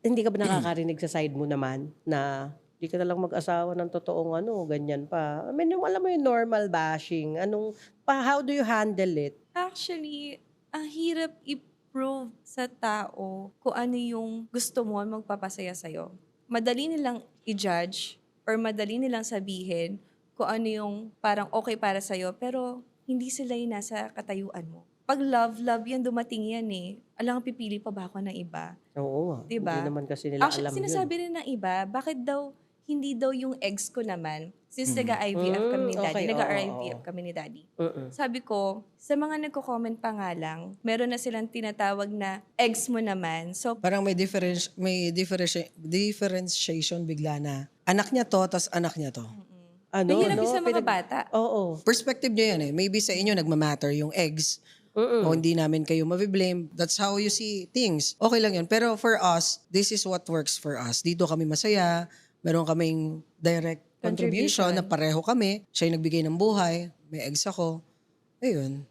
Hindi ka ba nakakarinig sa side mo naman na di ka na lang mag-asawa ng totoong ano, ganyan pa? I mean, yung alam mo yung normal bashing, how do you handle it? Actually, ang hirap i-prove sa tao kung ano yung gusto mo at magpapasaya sa'yo. Madali nilang i-judge or madali nilang sabihin kung ano yung parang okay para sa'yo, pero hindi sila yung nasa katayuan mo. Pag love, love yan, dumating yan eh. Alam, pipili pa ba ako ng iba? Oo nga, 'Di hindi ba? naman kasi nila Actually, alam yun. sinasabi rin ng iba, bakit daw hindi daw yung ex ko naman, since nag-IVF kami ni daddy, Okey, oo, oo. nag-RIVF kami ni daddy. Mm. Sabi ko, sa mga nagko-comment pa nga lang, meron na silang tinatawag na ex mo naman. So, Parang differentiation bigla na. Anak niya to, tas anak niya to. Ano mahirap 'no, yun sa mga bata. oo, Perspective niyo yan eh. Maybe sa inyo nagmamatter yung eggs. O hindi namin kayo mabiblame. That's how you see things. Okay lang yun. Pero for us, this is what works for us. Dito kami masaya. Meron kaming direct contribution na pareho kami. Siya yung nagbigay ng buhay. May eggs ako. Ayun.